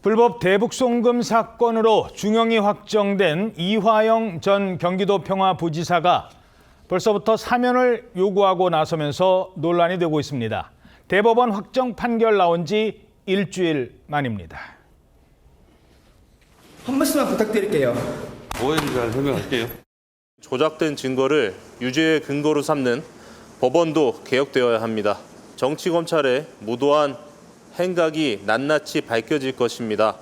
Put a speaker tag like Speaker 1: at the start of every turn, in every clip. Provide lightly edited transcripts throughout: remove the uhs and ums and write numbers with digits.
Speaker 1: 불법 대북 송금 사건으로 중형이 확정된 이화영 전 경기도 평화부지사가 벌써부터 사면을 요구하고 나서면서 논란이 되고 있습니다. 대법원 확정 판결 나온 지 일주일 만입니다.
Speaker 2: 한 말씀만 부탁드릴게요.
Speaker 3: 뭐인지 잘 설명할게요.
Speaker 4: 조작된 증거를 유죄의 근거로 삼는 법원도 개혁되어야 합니다. 정치 검찰의 무도한 행각이 낱낱이 밝혀질 것입니다.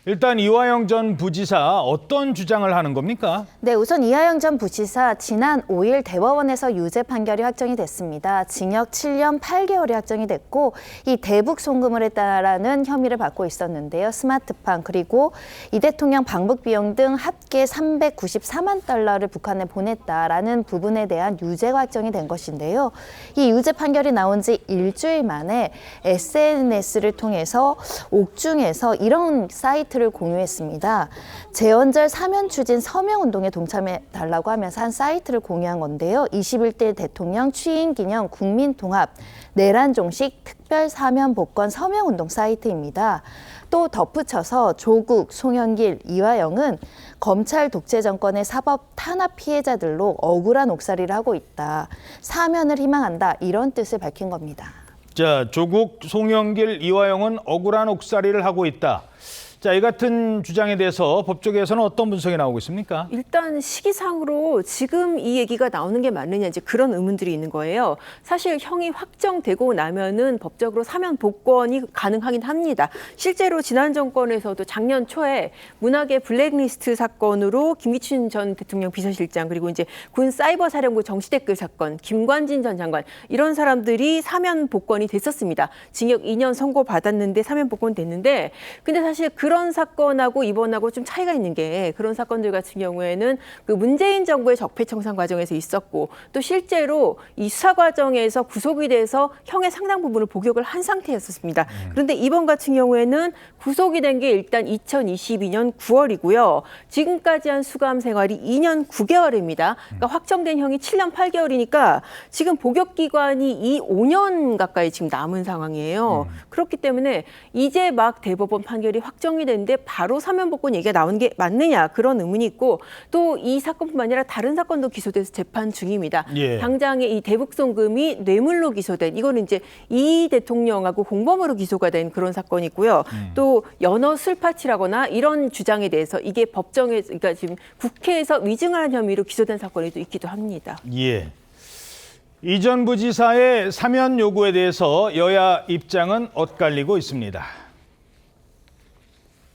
Speaker 1: 일단 이화영 전 부지사 어떤 주장을 하는 겁니까?
Speaker 5: 네, 우선 이화영 전 부지사 지난 5일 대법원에서 유죄 판결이 확정이 됐습니다. 징역 7년 8개월이 확정이 됐고 이 대북 송금을 했다라는 혐의를 받고 있었는데요. 스마트팜 그리고 이 대통령 방북 비용 등 합계 394만 달러를 북한에 보냈다라는 부분에 대한 유죄가 확정이 된 것인데요. 이 유죄 판결이 나온 지 일주일 만에 SNS를 통해서 옥중에서 이런 사이트를 공유했습니다. 재헌절 사면 추진 서명운동에 동참해달라고 하면서 한 사이트를 공유한 건데요. 21대 대통령 취임 기념 국민통합 내란종식 특별 사면 복권 서명운동 사이트입니다. 또 덧붙여서 조국, 송영길, 이화영은 검찰 독재 정권의 사법 탄압 피해자들로 억울한 옥살이를 하고 있다. 사면을 희망한다. 이런 뜻을 밝힌 겁니다.
Speaker 1: 자, 조국, 송영길, 이화영은 억울한 옥살이를 하고 있다. 자, 이 같은 주장에 대해서 법조계에서는 어떤 분석이 나오고 있습니까?
Speaker 6: 일단 시기상으로 지금 이 얘기가 나오는 게 맞느냐 이제 그런 의문들이 있는 거예요. 사실 형이 확정되고 나면은 법적으로 사면 복권이 가능하긴 합니다. 실제로 지난 정권에서도 작년 초에 문학의 블랙리스트 사건으로 김기춘 전 대통령 비서실장 그리고 이제 군 사이버 사령부 정시댓글 사건, 김관진 전 장관 이런 사람들이 사면 복권이 됐었습니다. 징역 2년 선고 받았는데 사면 복권 됐는데 근데 사실 그런 사건하고 이번하고 좀 차이가 있는 게 그런 사건들 같은 경우에는 그 문재인 정부의 적폐청산 과정에서 있었고 또 실제로 이 수사 과정에서 구속이 돼서 형의 상당 부분을 복역을 한 상태였었습니다. 그런데 이번 같은 경우에는 구속이 된 게 일단 2022년 9월이고요. 지금까지 한 수감 생활이 2년 9개월입니다. 그러니까 확정된 형이 7년 8개월이니까 지금 복역 기간이 5년 가까이 지금 남은 상황이에요. 그렇기 때문에 이제 막 대법원 판결이 확정이 됐는데 바로 사면 복권 얘기가 나온 게 맞느냐 그런 의문이 있고 또 이 사건뿐만 아니라 다른 사건도 기소돼서 재판 중입니다.
Speaker 1: 예.
Speaker 6: 당장에 이 대북 송금이 뇌물로 기소된 이거는 이제 이 대통령하고 공범으로 기소가 된 그런 사건이고요. 또 연어 술파치라거나 이런 주장에 대해서 이게 법정에 그러니까 지금 국회에서 위증한 혐의로 기소된 사건이 또 있기도 합니다.
Speaker 1: 예. 이 전 부지사의 사면 요구에 대해서 여야 입장은 엇갈리고 있습니다.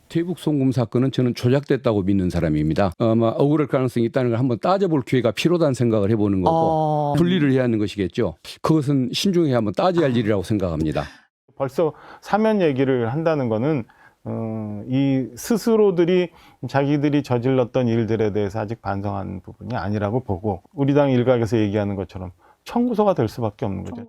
Speaker 3: 대북 송금 사건은 저는 조작됐다고 믿는 사람입니다. 아마 억울할 가능성이 있다는 걸 한번 따져볼 기회가 필요하다는 생각을 해보는 거고 분리를 해야 하는 것이겠죠. 그것은 신중히 한번 따져야 할 일이라고 생각합니다.
Speaker 7: 벌써 사면 얘기를 한다는 거는 이 스스로들이 자기들이 저질렀던 일들에 대해서 아직 반성한 부분이 아니라고 보고 우리 당 일각에서 얘기하는 것처럼 청구서가 될 수밖에 없는 거죠.